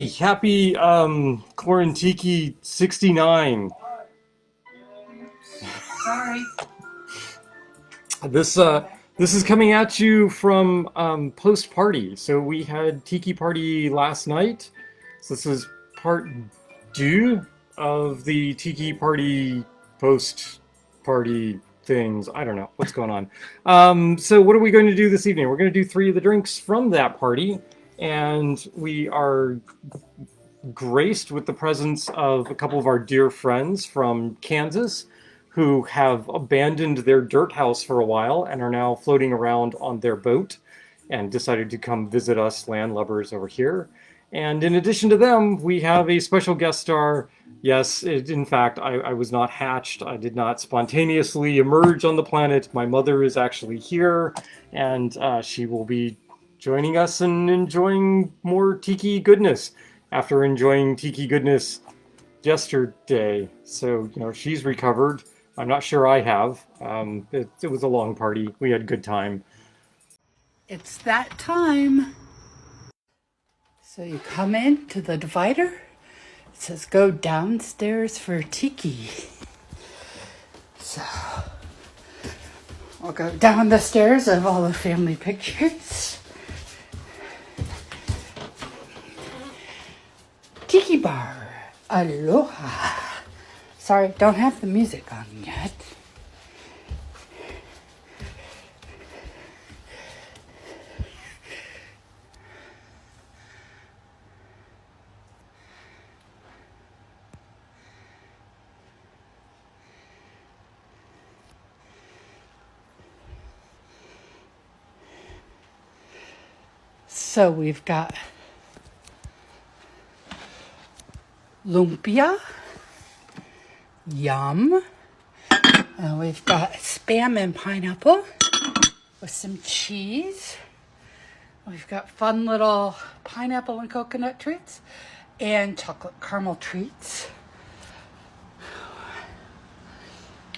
Happy Quarantiki 69. Sorry. This this is coming at you from post party. So we had Tiki Party last night. So this is part two of the Tiki Party post party things. I don't know what's going on. So what are we going to do this evening? We're going to do three of the drinks from that party, and we are graced with the presence of a couple of our dear friends from Kansas who have abandoned their dirt house for a while and are now floating around on their boat and decided to come visit us landlubbers over here. And in addition to them, we have a special guest star. Yes, in fact, I was not hatched. I did not spontaneously emerge on the planet. My mother is actually here, and she will be joining us and enjoying more tiki goodness after enjoying tiki goodness yesterday. So, she's recovered. I'm not sure I have. It was a long party. We had a good time. It's that time. So you come in to the divider. It says go downstairs for tiki. So we'll go down the stairs of all the family pictures. Tiki bar. Aloha. Sorry, don't have the music on yet. So we've got lumpia, yum. We've got spam and pineapple with some cheese. We've got fun little pineapple and coconut treats and chocolate caramel treats.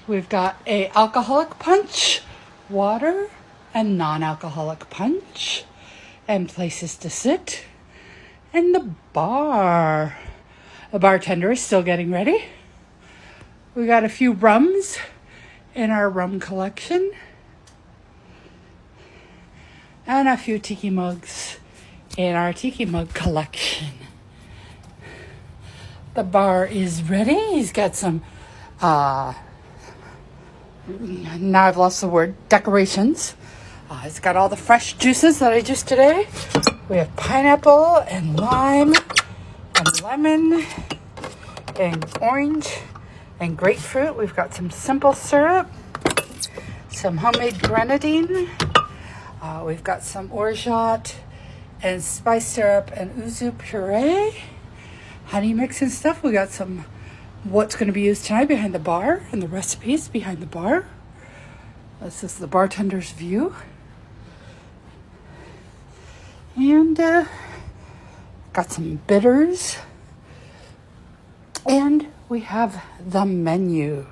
We've got a alcoholic punch, water, and non-alcoholic punch, and places to sit, and the bar. The bartender is still getting ready. We got a few rums in our rum collection, and a few tiki mugs in our tiki mug collection. The bar is ready. He's got some, now I've lost the word, decorations. It's got all the fresh juices that I juiced today. We have pineapple and lime and lemon and orange and grapefruit. We've got some simple syrup, some homemade grenadine. We've got some orgeat and spice syrup and yuzu puree, honey mix and stuff. We got some what's going to be used tonight behind the bar and the recipes behind the bar. This is the bartender's view. And got some bitters. And we have the menu.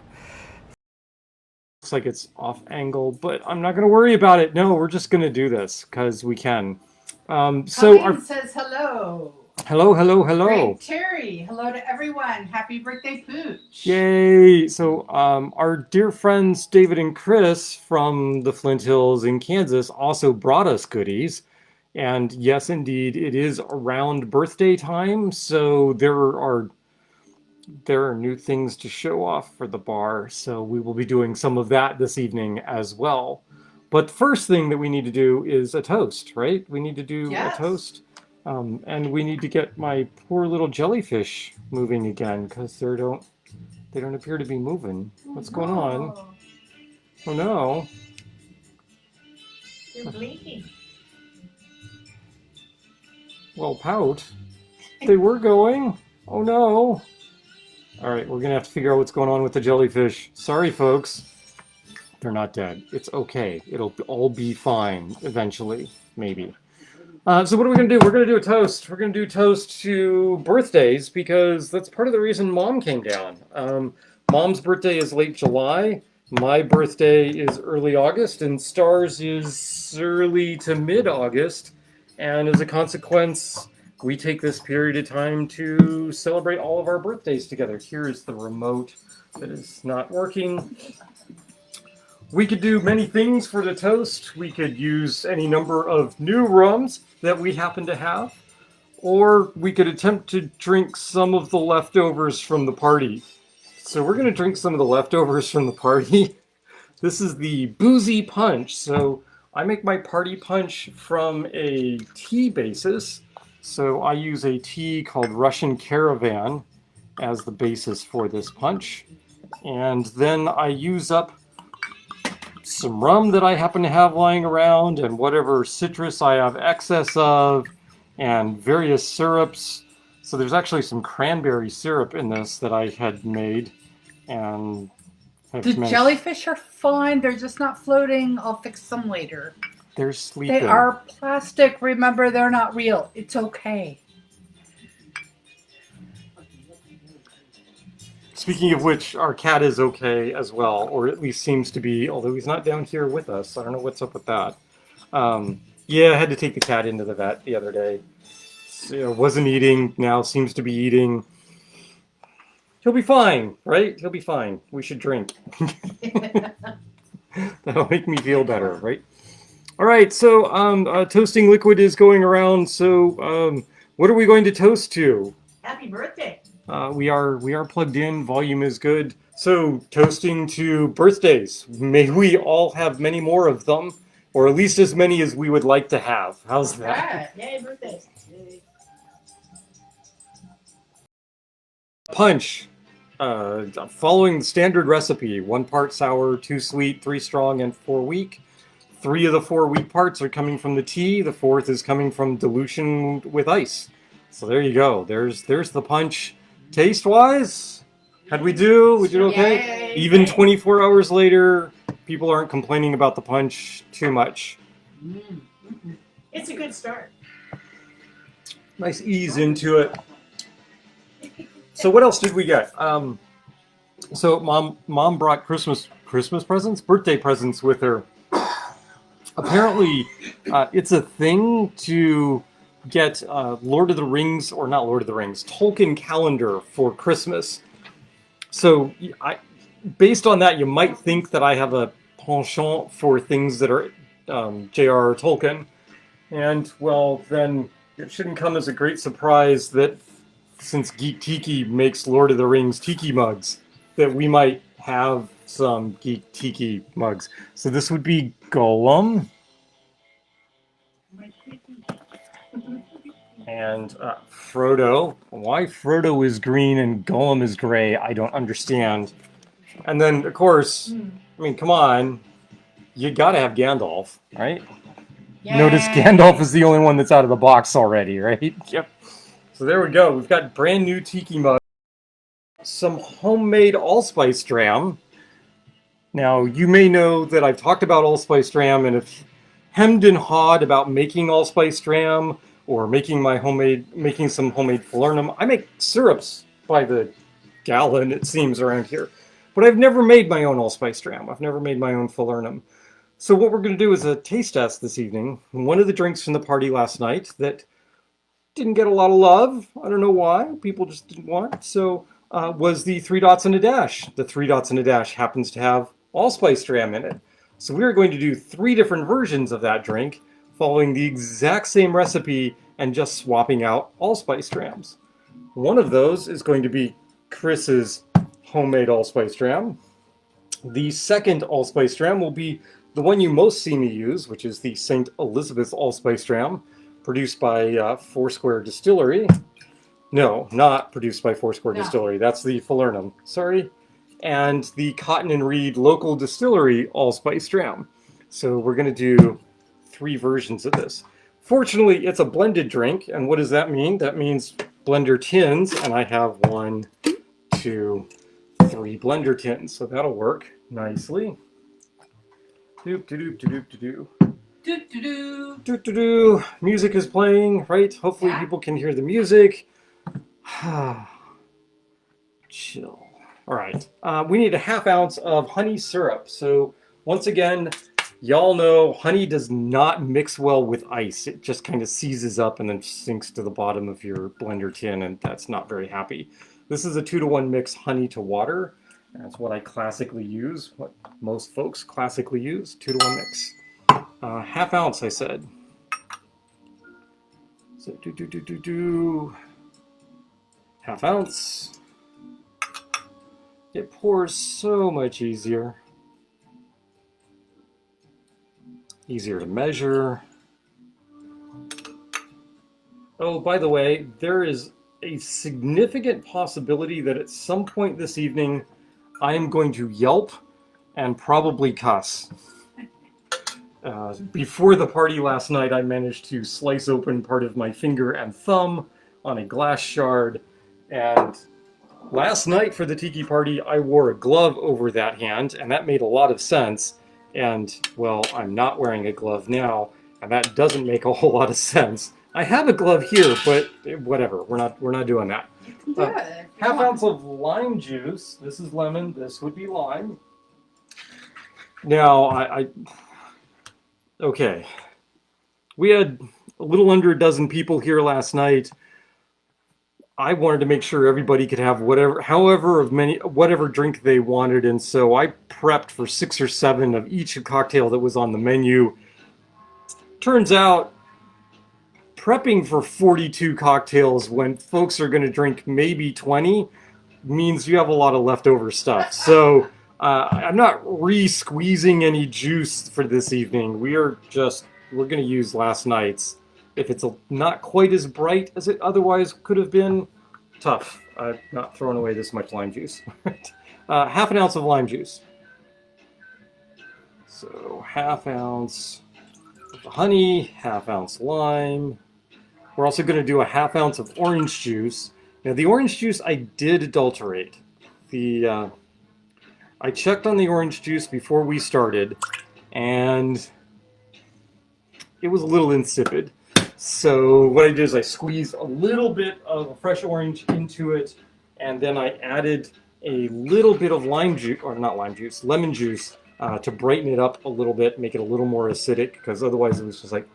Looks like it's off angle, but I'm not going to worry about it. No, we're just going to do this because we can. Colleen says hello. Hello. Great Terry, hello to everyone. Happy birthday, Pooch. Yay! So, our dear friends David and Chris from the Flint Hills in Kansas also brought us goodies. And yes, indeed, it is around birthday time, so there are new things to show off for the bar. So we will be doing some of that this evening as well. But first thing that we need to do is a toast, right? We need to do Yes. a toast. And we need to get my poor little jellyfish moving again because they don't appear to be moving. What's going on? Oh no. You're blinking. Well, pout. They were going. Oh no. All right, we're gonna have to figure out what's going on with the jellyfish. Sorry, folks. They're not dead. It's okay. It'll all be fine eventually, maybe. So what are we gonna do? We're gonna do a toast. We're gonna do a toast to birthdays because that's part of the reason Mom came down. Mom's birthday is late July. My birthday is early August, and Star's is early to mid-August. And as a consequence, we take this period of time to celebrate all of our birthdays together. Here is the remote that is not working. We could do many things for the toast. We could use any number of new rums that we happen to have, or we could attempt to drink some of the leftovers from the party. So we're going to drink some of the leftovers from the party. This is the boozy punch. So I make my party punch from a tea basis. So I use a tea called Russian Caravan as the basis for this punch. And then I use up some rum that I happen to have lying around and whatever citrus I have excess of and various syrups. So there's actually some cranberry syrup in this that I had made and have The managed. jellyfish are fine. They're just not floating. I'll fix them later. They're sleeping. They are plastic. Remember, they're not real. It's okay. Speaking of which, our cat is okay as well, or at least seems to be, although he's not down here with us. I don't know what's up with that. Yeah, I had to take the cat into the vet the other day. So, wasn't eating, now seems to be eating. He'll be fine, right? He'll be fine. We should drink. That'll make me feel better, right? All right, so toasting liquid is going around. So what are we going to toast to? Happy birthday. We are plugged in. Volume is good. So toasting to birthdays. May we all have many more of them, or at least as many as we would like to have. How's that? Right. Yay, birthdays. Yay. Punch. Following the standard recipe: 1 part sour, 2 sweet, 3 strong, and 4 weak. 3 of the 4 weak parts are coming from the tea. The 4th is coming from dilution with ice. So there you go. There's the punch. Taste-wise, how'd we do? We did okay? Yay. Even 24 hours later, people aren't complaining about the punch too much. It's a good start. Nice ease into it. So what else did we get? So mom brought Christmas presents, birthday presents with her. Apparently, it's a thing to get Lord of the Rings, or not Lord of the Rings, Tolkien calendar for Christmas. So based on that, you might think that I have a penchant for things that are J.R.R. Tolkien. And, well, then it shouldn't come as a great surprise that since Geek Tiki makes Lord of the Rings tiki mugs, that we might have some Geek Tiki mugs. So this would be Gollum. And Frodo. Why Frodo is green and Gollum is gray, I don't understand. And then, of course, I mean, come on, you gotta have Gandalf, right? Yay. Notice Gandalf is the only one that's out of the box already, right? Yep. So there we go. We've got brand new tiki mugs, some homemade allspice dram. Now, you may know that I've talked about allspice dram and have hemmed and hawed about making allspice dram or making some homemade falernum. I make syrups by the gallon, it seems, around here. But I've never made my own allspice dram. I've never made my own falernum. So what we're going to do is a taste test this evening. One of the drinks from the party last night that didn't get a lot of love, I don't know why, people just didn't want it, so was the 3 dots and a dash. The 3 dots and a dash happens to have allspice dram in it. So we're going to do 3 different versions of that drink, following the exact same recipe and just swapping out allspice drams. One of those is going to be Chris's homemade allspice dram. The second allspice dram will be the one you most see me use, which is the St. Elizabeth allspice dram, produced by Foursquare Distillery. No, not produced by Foursquare Distillery. That's the falernum. Sorry. And the Cotton and Reed local distillery allspice dram. So we're going to do 3 versions of this. Fortunately, it's a blended drink, and what does that mean? That means blender tins, and I have 1, 2, 3 blender tins, so that'll work nicely. Doop doop doop doop doop. Do do do. Doop doop doop. Music is playing, right? Hopefully people can hear the music. Chill. All right. We need a 1/2 ounce of honey syrup. So once again, Y'all know honey does not mix well with ice. It just kind of seizes up and then sinks to the bottom of your blender tin, and that's not very happy. This is a 2-to-1 mix honey to water. That's what I classically use, what most folks classically use, 2-to-1 mix. Half ounce, I said. So half ounce. It pours so much easier. Easier to measure. Oh, by the way, there is a significant possibility that at some point this evening I am going to yelp and probably cuss. Before the party last night, I managed to slice open part of my finger and thumb on a glass shard, and last night for the Tiki Party, I wore a glove over that hand, and that made a lot of sense. And, well, I'm not wearing a glove now, and that doesn't make a whole lot of sense. I have a glove here, but whatever. We're not doing that. Half ounce of lime juice. This is lemon. This would be lime. Now, okay. We had a little under a dozen people here last night. I wanted to make sure everybody could have whatever drink they wanted, and so I prepped for 6 or 7 of each cocktail that was on the menu. Turns out, prepping for 42 cocktails when folks are going to drink maybe 20 means you have a lot of leftover stuff. So I'm not re-squeezing any juice for this evening. We're going to use last night's. If it's not quite as bright as it otherwise could have been, tough. I'm not throwing away this much lime juice. Half an ounce of lime juice. So half ounce of the honey, half ounce lime. We're also going to do a half ounce of orange juice. Now the orange juice I did adulterate. I checked on the orange juice before we started, and it was a little insipid. So what I did is I squeezed a little bit of fresh orange into it, and then I added a little bit of lemon juice to brighten it up a little bit, make it a little more acidic, because otherwise it was just like,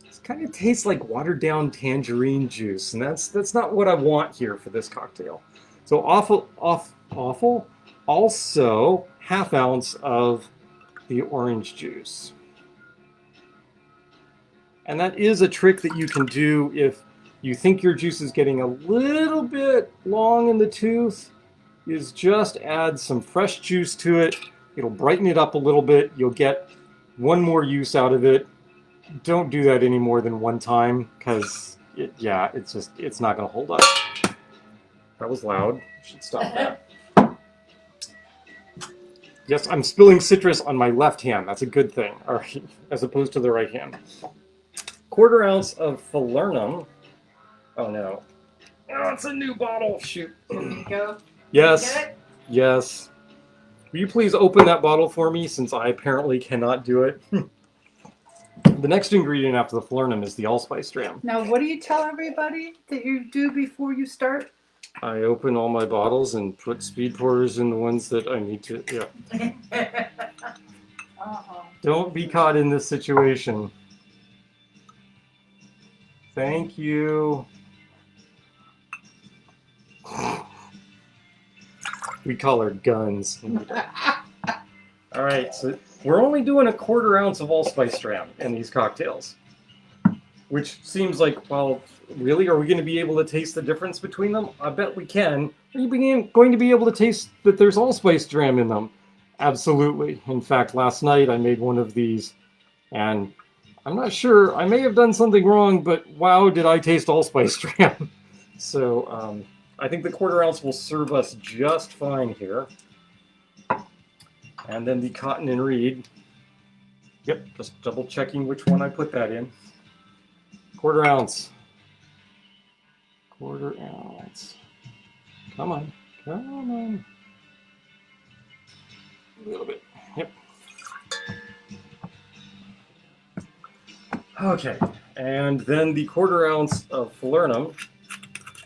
it kind of tastes like watered down tangerine juice, and that's not what I want here for this cocktail. So awful. Also, half ounce of the orange juice. And that is a trick that you can do if you think your juice is getting a little bit long in the tooth, is just add some fresh juice to it. It'll brighten it up a little bit. You'll get one more use out of it. Don't do that any more than one time, because it's not going to hold up. That was loud. I should stop that. Yes, I'm spilling citrus on my left hand. That's a good thing, as opposed to the right hand. 1/4 ounce of falernum. Oh no. Oh, it's a new bottle. Shoot. There you go. Yes. Get it? Yes. Will you please open that bottle for me, since I apparently cannot do it? The next ingredient after the falernum is the allspice dram. Now, what do you tell everybody that you do before you start? I open all my bottles and put speed pours in the ones that I need to. Yeah. Don't be caught in this situation. Thank you. We call her guns. All right, so we're only doing a 1/4 ounce of allspice dram in these cocktails, which seems like, well, really, are we going to be able to taste the difference between them? I bet we can. Are you going to be able to taste that there's allspice dram in them? Absolutely. In fact, last night I made one of these, and I'm not sure. I may have done something wrong, but wow, did I taste allspice dram. So I think the 1/4 ounce will serve us just fine here. And then the cotton and reed. Yep, just double checking which one I put that in. 1/4 ounce. 1/4 ounce. Come on, come on. A little bit. Yep. Okay, and then the 1/4 ounce of falernum.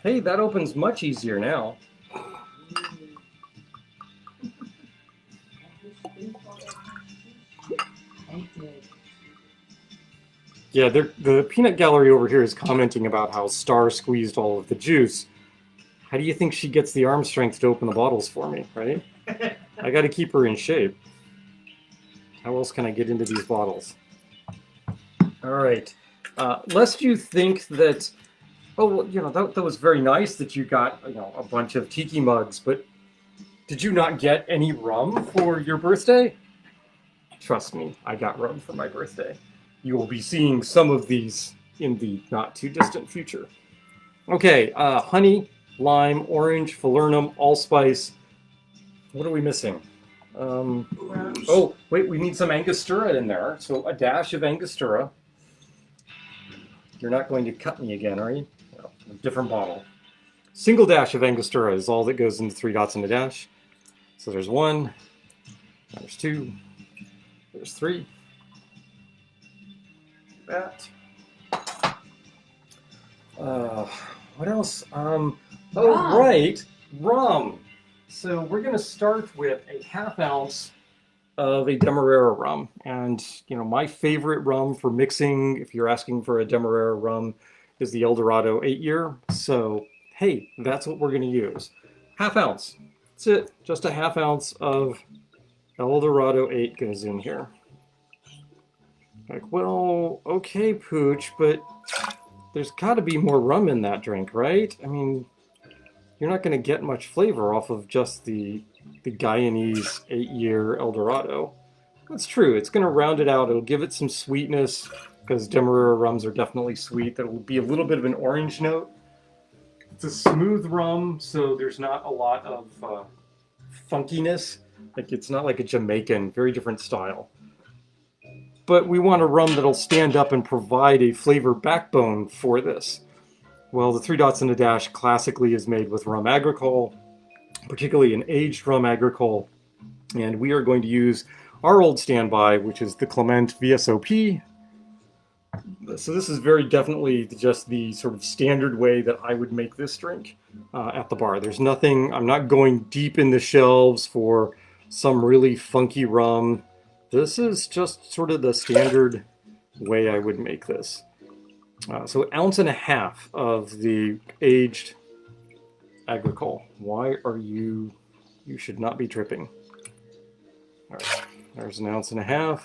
Hey, that opens much easier now. Yeah, the peanut gallery over here is commenting about how Star squeezed all of the juice. How do you think she gets the arm strength to open the bottles for me, right? I got to keep her in shape. How else can I get into these bottles? All right. Lest you think that, oh, well, you know, that was very nice that you got, you know, a bunch of tiki mugs, but did you not get any rum for your birthday? Trust me, I got rum for my birthday. You will be seeing some of these in the not too distant future. Okay, honey, lime, orange, falernum, allspice. What are we missing? Oh, wait, we need some Angostura in there. So a dash of Angostura. You're not going to cut me again, are you? No, a different bottle. Single dash of Angostura is all that goes into 3 dots in a dash. So there's 1, there's 2, there's 3. That. What else? Oh, Rum. right, rum. So we're going to start with a 1/2 ounce of a Demerara rum. And, you know, my favorite rum for mixing, if you're asking for a Demerara rum, is the Eldorado 8-year. So, hey, that's what we're going to use. 1/2 ounce. That's it. Just a 1/2 ounce of Eldorado 8 goes in here. Like, well, okay, Pooch, but there's got to be more rum in that drink, right? I mean, you're not going to get much flavor off of just the Guyanese 8-year Eldorado. That's true. It's going to round it out. It'll give it some sweetness, because Demerara rums are definitely sweet. There will be a little bit of an orange note. It's a smooth rum, so there's not a lot of funkiness. Like, it's not like a Jamaican, very different style. But we want a rum that'll stand up and provide a flavor backbone for this. Well, the 3 dots in a dash classically is made with rum agricole, particularly an aged rum agricole. And we are going to use our old standby, which is the Clement VSOP. So this is very definitely just the sort of standard way that I would make this drink at the bar. There's nothing, I'm not going deep in the shelves for some really funky rum. This is just sort of the standard way I would make this. So 1.5 ounces of the aged agricole. Why are you should not be tripping. All right, there's 1.5 ounces.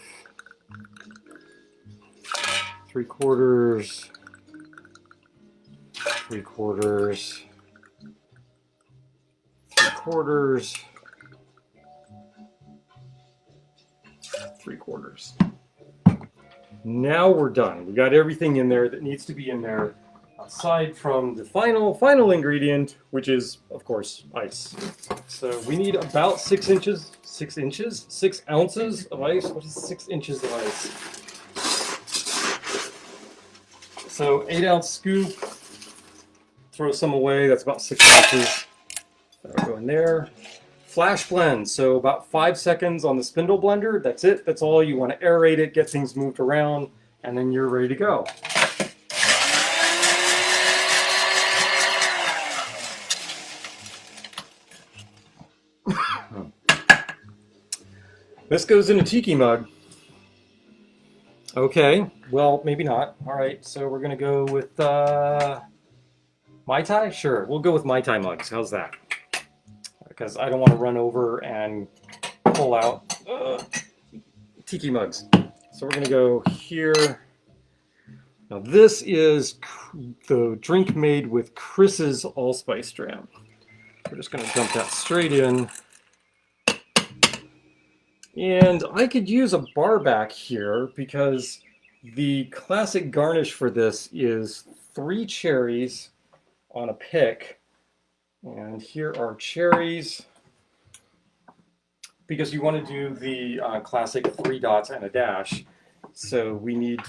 3/4. 3/4. 3/4. 3/4. Now we're done. We got everything in there that needs to be in there, aside from the final ingredient, which is, of course, ice. So we need about 6 ounces of ice. What is 6 inches of ice? So 8-ounce scoop. Throw some away. That's about 6 ounces. That'll go in there. Flash blend, so about 5 seconds on the spindle blender. That's it. That's all. You want to aerate it, get things moved around, and then you're ready to go. This goes in a tiki mug. Okay, well, maybe not. All right, so we're going to go with Mai Tai? Sure, we'll go with Mai Tai mugs. How's that? Because I don't want to run over and pull out tiki mugs. So we're going to go here. Now this is the drink made with Chris's allspice dram. We're just going to dump that straight in. And I could use a bar back here because the classic garnish for this is 3 cherries on a pick. And here are cherries, because you want to do the classic 3 dots and a dash. So we need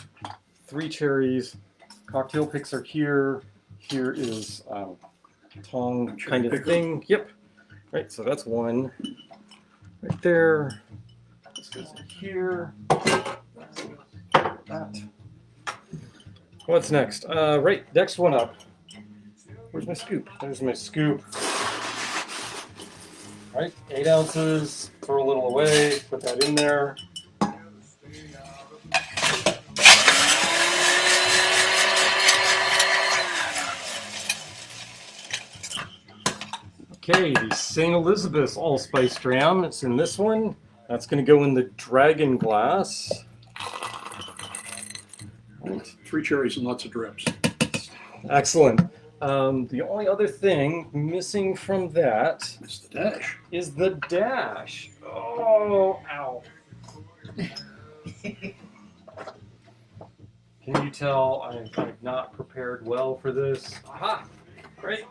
3 cherries. Cocktail picks are here. Here is tong kind of thing. Yep. Right, so that's 1 right there. This goes in here. That. What's next? Right, next one up. Where's my scoop? There's my scoop. All right, 8 ounces. Throw a little away. Put that in there. Okay, the St. Elizabeth's allspice dram. It's in this one. That's going to go in the dragon glass. Right. 3 cherries and lots of drips. Excellent. The only other thing missing from that It's the dash. is the dash. Oh, ow. Can you tell I've not prepared well for this? Aha! Great.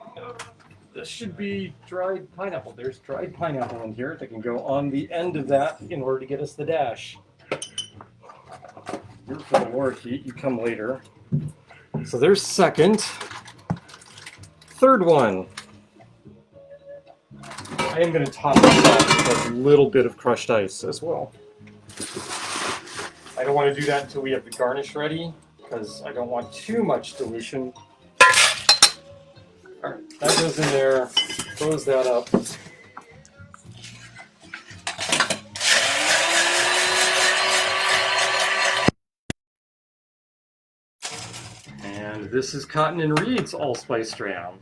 This should be dried pineapple. There's dried pineapple in here that can go on the end of that in order to get us the dash. You're for the Lorikeet. You come later. So there's second. Third one. I am going to top this off with a little bit of crushed ice as well. I don't want to do that until we have the garnish ready, because I don't want too much dilution. Alright, that goes in there. Close that up. And this is Cotton and Reed's allspice dram.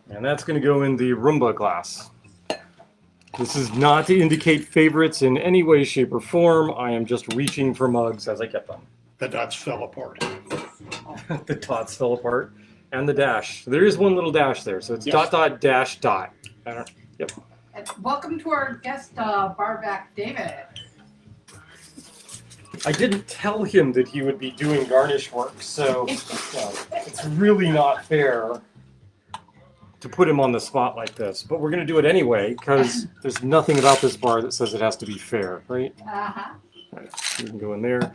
And that's going to go in the Roomba glass. This is not to indicate favorites in any way, shape, or form. I am just reaching for mugs as I get them. The dots fell apart. The dots fell apart. And the dash. There is one little dash there, so it's Yes. dot, dot, dash, dot. Yep. And welcome to our guest, Barback David. I didn't tell him that he would be doing garnish work, so it's really not fair to put him on the spot like this. But we're going to do it anyway, because there's nothing about this bar that says it has to be fair, right? Uh-huh. Right, you can go in there.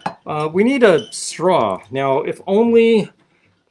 We need a straw. Now, if only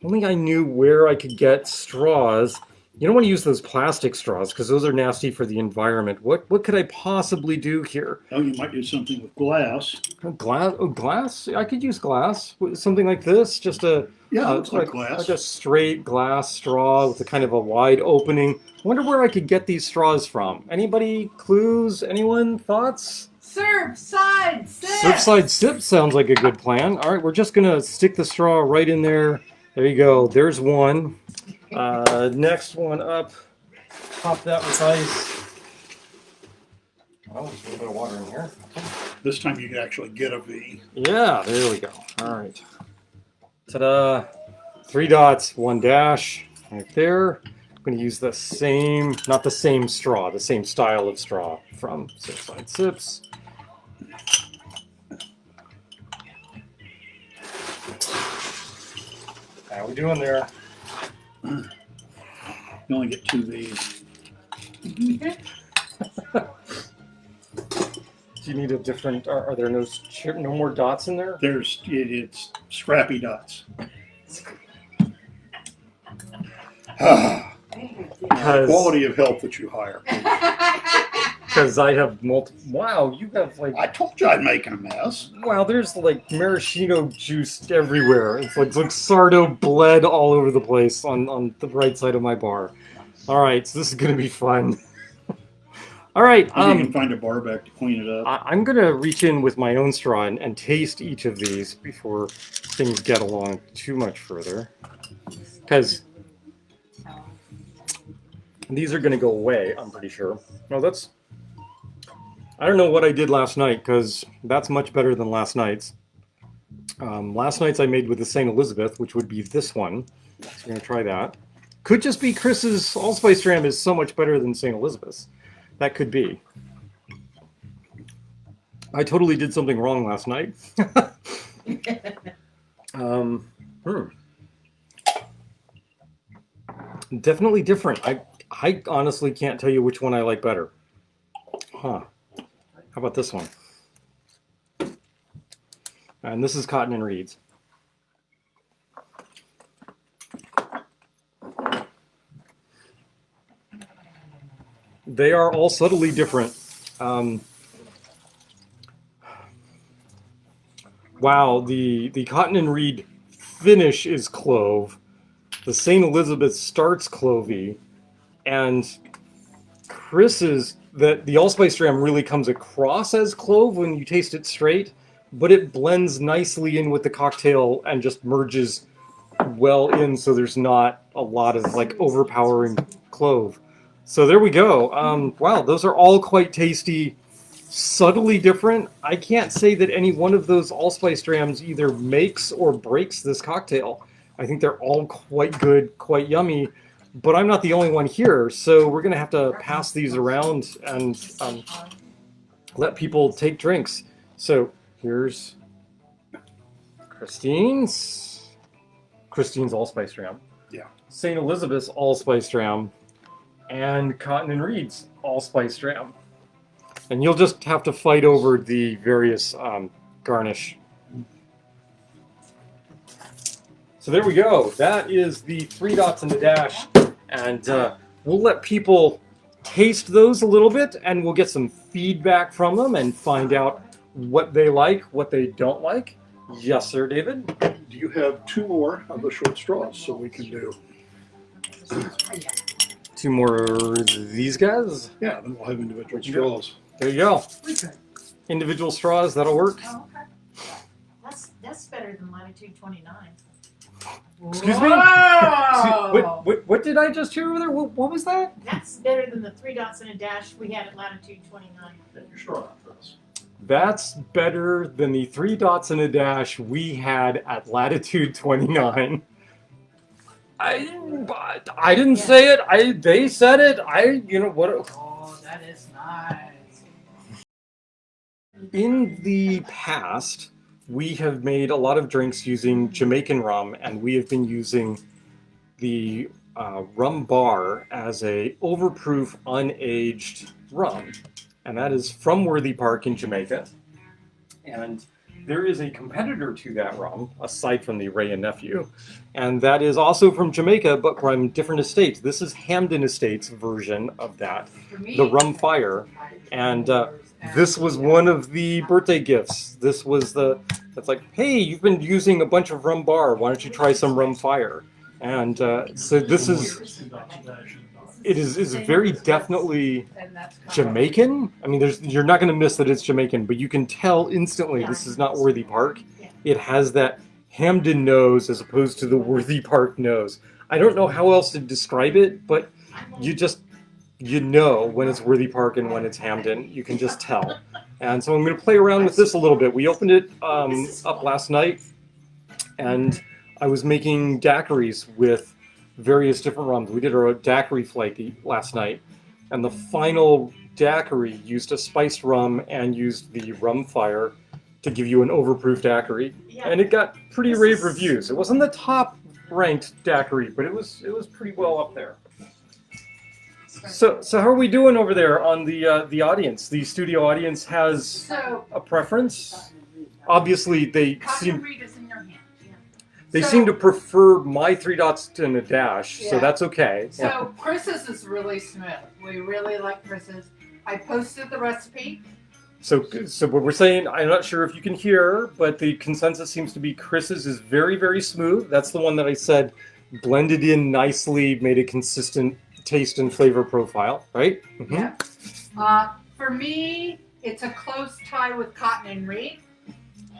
I knew where I could get straws. You don't want to use those plastic straws, because those are nasty for the environment. What could I possibly do here? Oh, you might do something with glass. Glass? Oh, glass? I could use glass. Something like this. Just a Yeah, it looks like glass. Like a straight glass straw with a kind of a wide opening. I wonder where I could get these straws from. Anybody? Clues? Anyone? Thoughts? Surfside Sip. Surfside Sip sounds like a good plan. All right, we're just going to stick the straw right in there. There you go. There's one. Next one up. Top that with ice. Oh, there's a little bit of water in here. This time you can actually get a V. Yeah, there we go. All right. Ta-da. 3 dots, 1 dash. Right there. I'm going to use the same, not the same straw, the same style of straw from Surfside Sips. How we doing there? You only get 2 Vs. Do you need a different? Are there no more dots in there? It's scrappy dots. Quality of help that you hire. Because I have multiple. Wow, you have like. I told you I'd make a mess. Wow, there's like maraschino juice everywhere. It's like Sardo bled all over the place on the right side of my bar. All right, so this is gonna be fun. All right. You can find a bar back to clean it up. I'm gonna reach in with my own straw and taste each of these before things get along too much further, because these are gonna go away. I'm pretty sure. No, that's. I don't know what I did last night, because that's much better than last night's. Last night's I made with the St. Elizabeth, which would be this one. So we're going to try that. Could just be Chris's allspice dram is so much better than St. Elizabeth's. That could be. I totally did something wrong last night. Definitely different. I honestly can't tell you which one I like better. Huh. How about this one? And this is Cotton and Reed's. They are all subtly different. Wow, the Cotton and Reed finish is clove. The St. Elizabeth starts clovey, and Chris's the allspice dram really comes across as clove when you taste it straight, but it blends nicely in with the cocktail and just merges well in, so there's not a lot of like overpowering clove. So there we go. Wow, those are all quite tasty, subtly different. I can't say that any one of those allspice drams either makes or breaks this cocktail. I think they're all quite good, quite yummy, but I'm not the only one here, so we're gonna have to pass these around and let people take drinks. So here's Christine's allspice dram. Yeah. St. Elizabeth's allspice dram, and Cotton and Reed's allspice dram. And you'll just have to fight over the various garnish. So there we go. That is the 3 dots and a dash. And we'll let people taste those a little bit, and we'll get some feedback from them and find out what they like, what they don't like. Yes, sir, David? Do you have 2 more of the short straws so we can do? 2 more of these guys? Yeah, then we'll have individual straws. There you go. Individual straws, that'll work. Oh, okay. That's better than latitude 29. Excuse me? Whoa! What did I just hear over there? What was that? That's better than the 3 dots and a dash we had at latitude 29. Get your straw out for us. That's better than the 3 dots and a dash we had at latitude 29. I didn't say it. They said it. What? Oh, that is nice. In the past, we have made a lot of drinks using Jamaican rum, and we have been using the rum bar as a overproof, unaged rum. And that is from Worthy Park in Jamaica. And there is a competitor to that rum, aside from the Ray and Nephew, and that is also from Jamaica, but from different estates. This is Hamden Estates' version of that, the Rum Fire. And this was one of the birthday gifts. This was it's like, hey, you've been using a bunch of rum bar. Why don't you try some Rum Fire? And so this is very definitely Jamaican. I mean, you're not going to miss that it's Jamaican, but you can tell instantly this is not Worthy Park. It has that Hamden nose as opposed to the Worthy Park nose. I don't know how else to describe it, but you know when it's Worthy Park and when it's Hamden. You can just tell. And so I'm going to play around with this a little bit. We opened it up last night, and I was making daiquiris with various different rums. We did our daiquiri flight last night, and the final daiquiri used a spiced rum and used the Rum Fire to give you an overproof daiquiri, and it got pretty rave reviews. It wasn't the top ranked daiquiri, but it was pretty well up there. So how are we doing over there on the audience? The studio audience has a preference. Obviously, they seem to prefer my 3 dots and a dash, so that's okay. So Chris's is really smooth. We really like Chris's. I posted the recipe. So what we're saying, I'm not sure if you can hear, but the consensus seems to be Chris's is very, very smooth. That's the one that I said blended in nicely, made a consistent taste and flavor profile, right? Mm-hmm. Yeah. For me, it's a close tie with Cotton and Reed.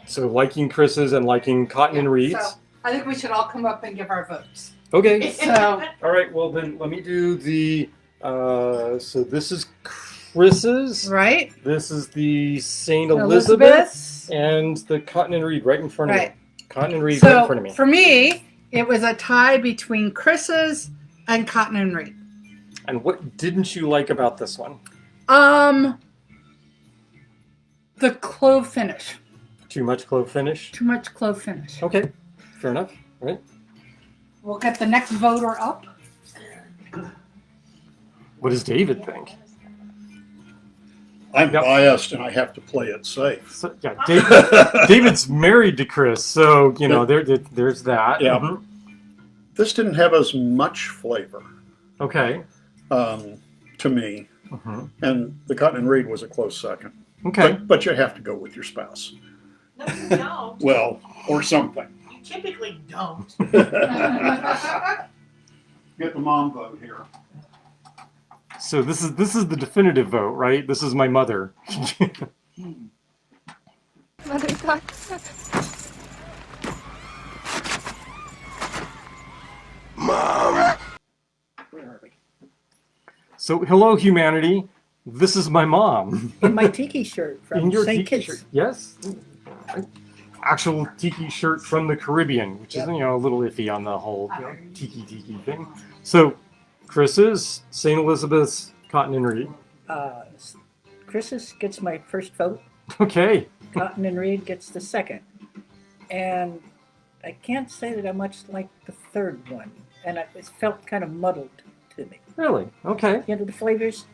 So liking Chris's and liking Cotton and Reed's. So I think we should all come up and give our votes. Okay. So all right. Well, then let me do the. So this is Chris's. Right. This is the St. Elizabeth and the Cotton and Reed right in front of me. Cotton and Reed right in front of me. For me, it was a tie between Chris's and Cotton and Reed. And what didn't you like about this one? The clove finish. Too much clove finish? Too much clove finish. Okay, fair enough. Right. We'll get the next voter up. What does David think? I'm biased and I have to play it safe. So, David's married to Chris, so there's that. Yeah. Mm-hmm. This didn't have as much flavor. Okay. To me, and the Cotton and Reed was a close second. Okay. But you have to go with your spouse. No, you don't. Well, or something. You typically don't. Get the mom vote here. So this is the definitive vote, right? This is my mother. So hello, humanity. This is my mom. In my tiki shirt In from your St. tiki Kitts. shirt. Yes. Actual tiki shirt from the Caribbean, which is, Yep. a little iffy on the whole tiki thing. So, Chris's, St. Elizabeth's, Cotton and Reed. Chris's gets my first vote. Okay. Cotton and Reed gets the second. And I can't say that I much like the third one. And it felt kind of muddled to me. Really? Okay. The flavors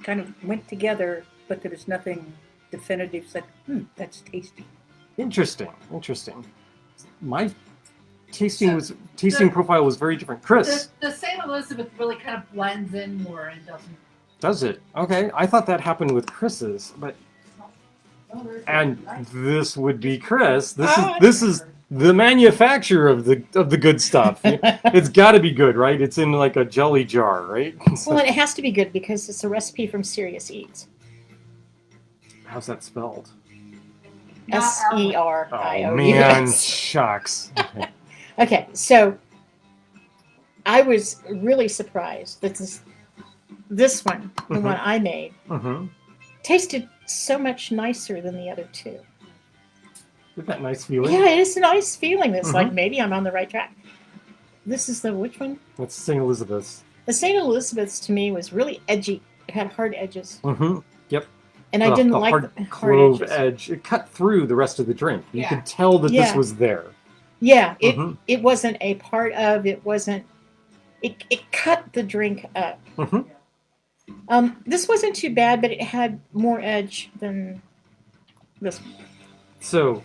kind of went together, but there was nothing definitive said, that's tasty. Interesting. My tasting profile was very different. Chris, The St. Elizabeth really kind of blends in more and doesn't. does it? Okay. I thought that happened with Chris's, but and this would be Chris. This is the manufacturer of the good stuff. It's got to be good, right? It's in like a jelly jar, right? Well, it has to be good because it's a recipe from Serious Eats. How's that spelled? SERIOUS. Oh man, shucks. Okay. Okay, so I was really surprised that this one, the one I made, tasted so much nicer than the other two. Isn't that nice feeling? Yeah, it is a nice feeling. It's like maybe I'm on the right track. This is which one? That's St. Elizabeth's. The St. Elizabeth's to me was really edgy. It had hard edges. Yep. And I didn't like the hard clove edges. edge. It cut through the rest of the drink. You Yeah. could tell that this Yeah. was there. Yeah, it wasn't a part of, it wasn't, it cut the drink up. This wasn't too bad, but it had more edge than this one. So,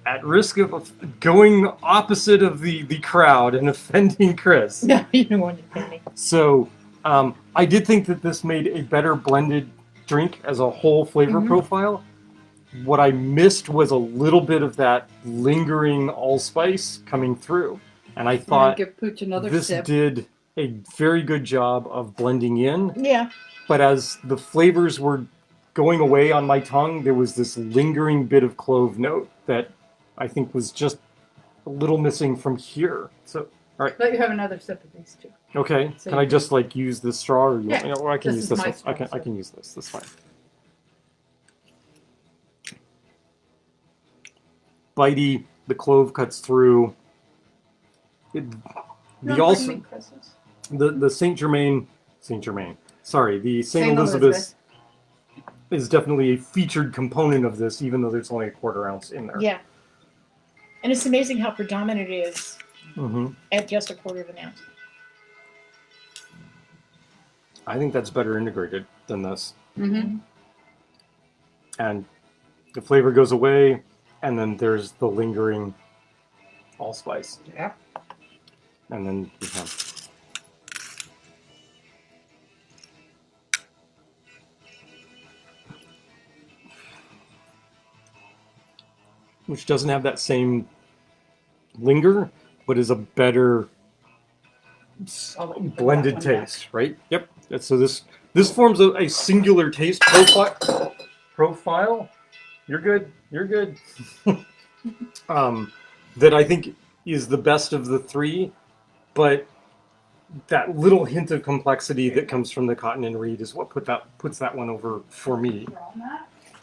at risk of going opposite of the crowd and offending Chris. No, you don't want to offend me. So, I did think that this made a better blended drink as a whole flavor profile. What I missed was a little bit of that lingering allspice coming through. And I thought Give Pooch another this sip. did a very good job of blending in. Yeah. But as the flavors were going away on my tongue, there was this lingering bit of clove note that I think was just a little missing from here. So, all right. Let you have another sip of these two. Okay. So Can I you- just like use this straw, or Yeah. or I can This use is this my one? straw, I so- can use this. That's fine. Bitey, the clove cuts through. The Saint Germain. Sorry, the Saint Saint Elizabeth is definitely a featured component of this, even though there's only a quarter ounce in there. Yeah. And it's amazing how predominant it is at just a quarter of an ounce. I think that's better integrated than this. And the flavor goes away, and then there's the lingering allspice. Yeah. And then we have which doesn't have that same linger, but is a better blended taste, right? Yep. So this forms a singular taste profile. You're good. That I think is the best of the three, but that little hint of complexity that comes from the Cotton and Reed is what puts that one over for me.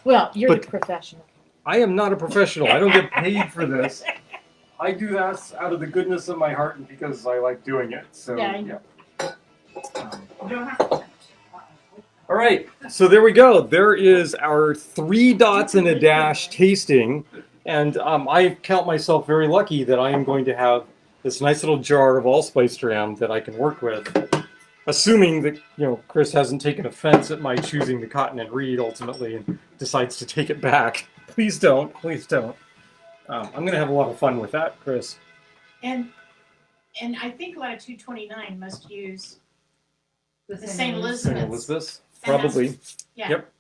Well, you're But- the professional. I am not a professional. I don't get paid for this. I do that out of the goodness of my heart and because I like doing it. So Yeah, I yeah. You don't have to. All right, so there we go. There is our 3 dots and a dash tasting, and I count myself very lucky that I am going to have this nice little jar of allspice jam that I can work with, assuming that Chris hasn't taken offense at my choosing the Cotton and Reed ultimately and decides to take it back. Please don't. I'm going to have a lot of fun with that, Chris. And I think Latitude 29 must use the St. Elizabeth's. St. Elizabeth's, probably. Yeah. Yep.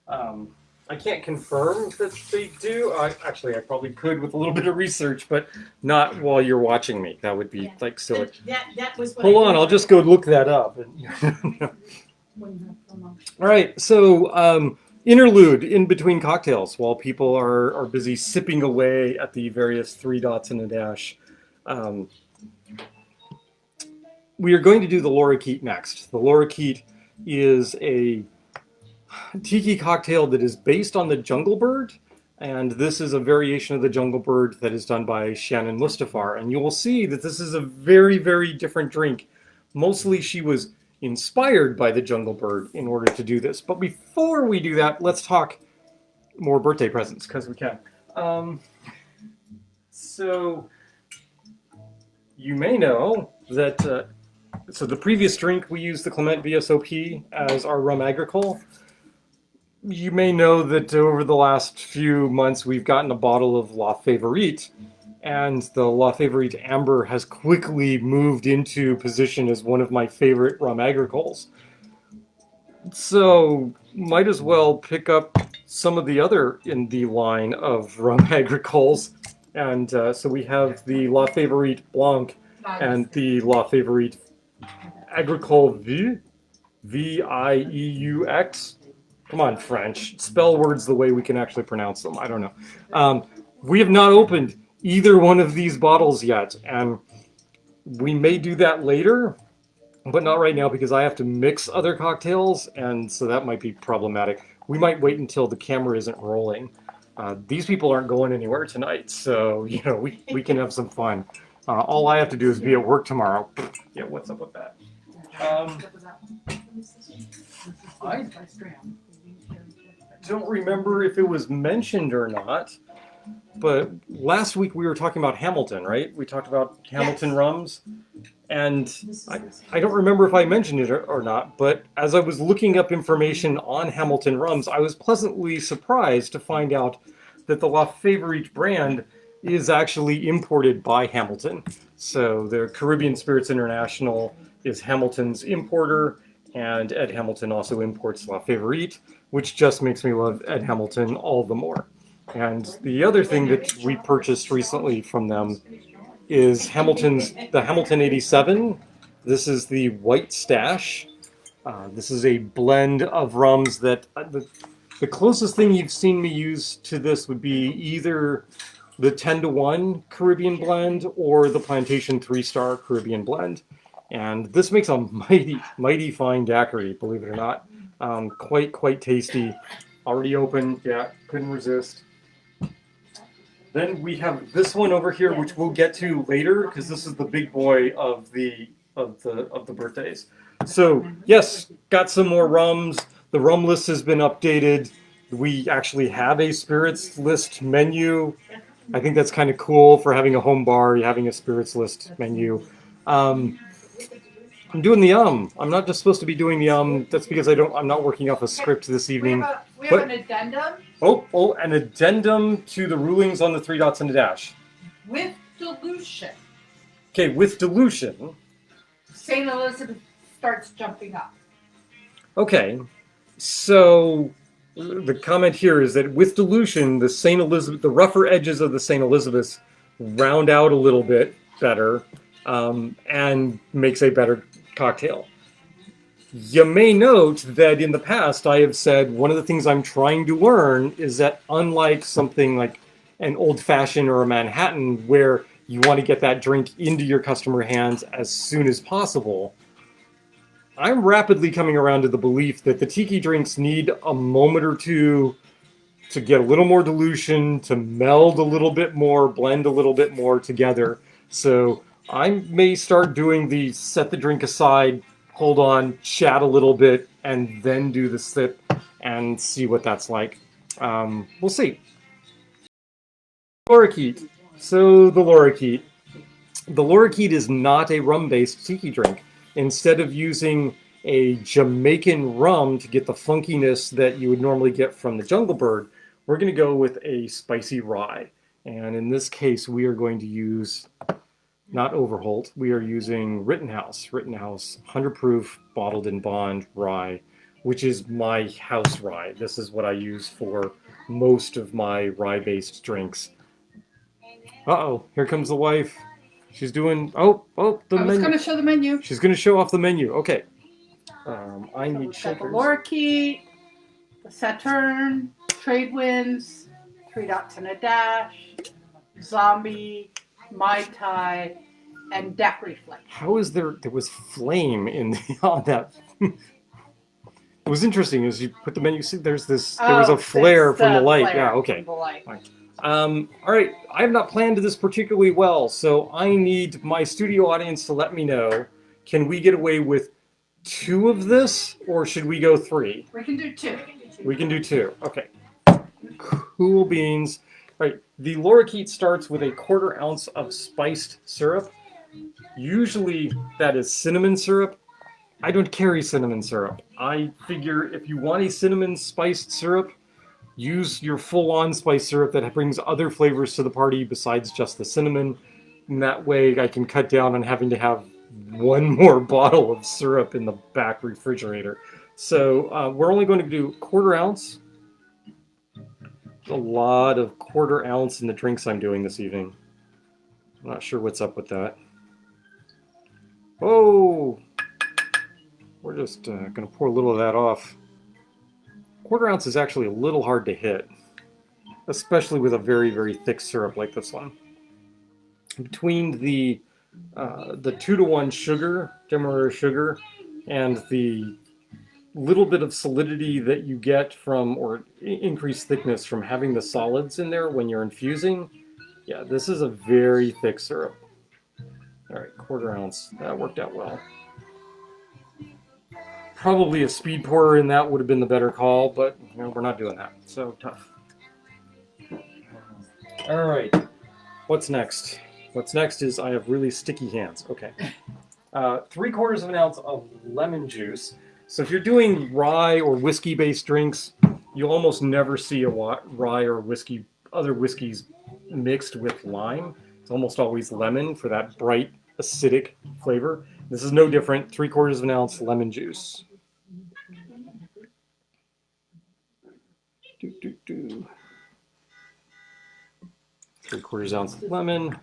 I can't confirm that they do. Actually, I probably could with a little bit of research, but not while you're watching me. That would be Yeah. like silly. That was what Hold on, I'll just go look that up. All right, so interlude in between cocktails while people are busy sipping away at the various 3 dots and a dash. We are going to do the Lorikeet next. The Lorikeet is a tiki cocktail that is based on the Jungle Bird, and this is a variation of the Jungle Bird that is done by Shannon Mustafar. And you will see that this is a very, very different drink. Mostly she was inspired by the Jungle Bird in order to do this. But before we do that, let's talk more birthday presents, because we can. So you may know that so the previous drink we used the Clement VSOP as our rum agricole. You may know that over the last few months we've gotten a bottle of La Favorite, and the La Favorite Amber has quickly moved into position as one of my favorite rum agricoles. So might as well pick up some of the other in the line of rum agricoles. And so we have the La Favorite Blanc and the La Favorite Agricole Vieux, Vieux. Come on, French. Spell words the way we can actually pronounce them. I don't know. We have not opened either one of these bottles yet, and we may do that later, but not right now because I have to mix other cocktails, and so that might be problematic. We might wait until the camera isn't rolling. These people aren't going anywhere tonight, so you know we can have some fun. All I have to do is be at work tomorrow. Yeah, what's up with that? I don't remember if it was mentioned or not, but last week we were talking about Hamilton, right? We talked about Hamilton rums, and I don't remember if I mentioned it or not, but as I was looking up information on Hamilton rums, I was pleasantly surprised to find out that the La Favorite brand is actually imported by Hamilton. So the Caribbean Spirits International is Hamilton's importer, and Ed Hamilton also imports La Favorite, which just makes me love Ed Hamilton all the more. And the other thing that we purchased recently from them is the Hamilton 87. This is the White Stash. This is a blend of rums that the closest thing you've seen me use to this would be either the 10-to-1 Caribbean blend or the Plantation 3-star Caribbean blend. And this makes a mighty fine daiquiri, believe it or not. Quite tasty. Already open, yeah, couldn't resist. Then we have this one over here, which we'll get to later, because this is the big boy of the birthdays. So yes, got some more rums. The rum list has been updated. We actually have a spirits list menu. I think that's kind of cool for having a home bar, having a spirits list menu. I'm doing the I'm not just supposed to be doing the That's because I'm not working off a script this evening. We have an addendum. Oh, an addendum to the rulings on the 3 dots and a dash. With dilution. Okay, with dilution. St. Elizabeth starts jumping up. Okay, so the comment here is that with dilution, the rougher edges of the St. Elizabeths round out a little bit better, and makes a better cocktail. You may note that in the past I have said one of the things I'm trying to learn is that unlike something like an old-fashioned or a Manhattan where you want to get that drink into your customer hands as soon as possible, I'm rapidly coming around to the belief that the tiki drinks need a moment or two to get a little more dilution, to meld a little bit more, blend a little bit more together. So I may start doing the set the drink aside, hold on, chat a little bit, and then do the sip and see what that's like. We'll see. Lorikeet. So the Lorikeet. The Lorikeet is not a rum-based tiki drink. Instead of using a Jamaican rum to get the funkiness that you would normally get from the Jungle Bird, we're going to go with a spicy rye. And in this case, we are going to use, not Overholt, we are using Rittenhouse 100 proof bottled in bond rye, which is my house rye. This is what I use for most of my rye-based drinks. Uh-oh, here comes the wife. She's doing, the menu. I was going to show the menu. She's going to show off the menu. Okay. I need Got the shakers. Lorikeet, the Saturne, Trade Winds, 3 dots and a dash, Zombie, Mai Tai, and Daiquiri Flame. How is there was flame in on that? It was interesting as you put the menu. See, there was a flare from the light. Yeah, okay. All right. I have not planned this particularly well, so I need my studio audience to let me know. Can we get away with 2 of this, or should we go 3? We can do 2. We can do 2. Okay. Cool beans. All right. The Lorikeet starts with a 1/4 ounce of spiced syrup. Usually that is cinnamon syrup. I don't carry cinnamon syrup. I figure if you want a cinnamon spiced syrup, use your full-on spiced syrup that brings other flavors to the party besides just the cinnamon. And that way I can cut down on having to have 1 more bottle of syrup in the back refrigerator. So we're only going to do 1/4 ounce. A lot of 1/4 ounce in the drinks I'm doing this evening. I'm not sure what's up with that. Oh! We're just going to pour a little of that off. 1/4 ounce is actually a little hard to hit, especially with a very, very thick syrup like this one. Between the 2-to-1 sugar, demerara sugar, and the little bit of solidity that you get from, or increased thickness from having the solids in there when you're infusing, yeah, this is a very thick syrup. All right, 1/4 ounce. That worked out well. Probably a speed pourer in that would have been the better call, but we're not doing that. So tough. All right. What's next? What's next is I have really sticky hands. Okay. 3/4 of an ounce of lemon juice. So if you're doing rye or whiskey-based drinks, you'll almost never see a rye or whiskey, other whiskeys mixed with lime. It's almost always lemon for that bright, acidic flavor. This is no different. 3/4 of an ounce lemon juice. 3/4 ounce of lemon.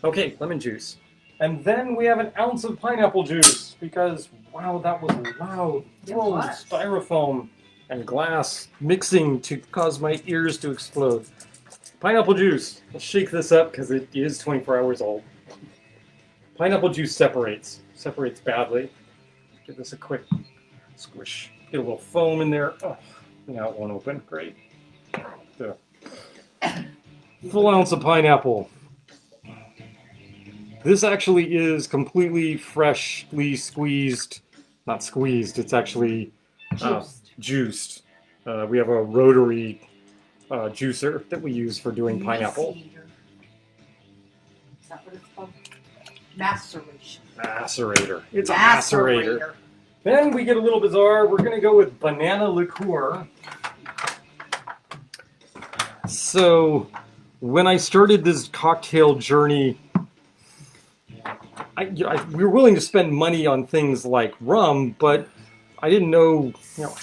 Okay, lemon juice. And then we have an ounce of pineapple juice because, wow, that was loud. Whoa, styrofoam and glass mixing to cause my ears to explode. Pineapple juice. Let's shake this up because it is 24 hours old. Pineapple juice separates badly. Give this a quick squish. Get a little foam in there. Oh, now it won't open. Great. So, full ounce of pineapple. This actually is completely freshly squeezed. Not squeezed, it's actually juiced. We have a rotary juicer that we use for doing pineapple. Is that what it's called? Maceration. Macerator. It's a macerator. Then we get a little bizarre. We're going to go with banana liqueur. So, when I started this cocktail journey, we were willing to spend money on things like rum, but I didn't know,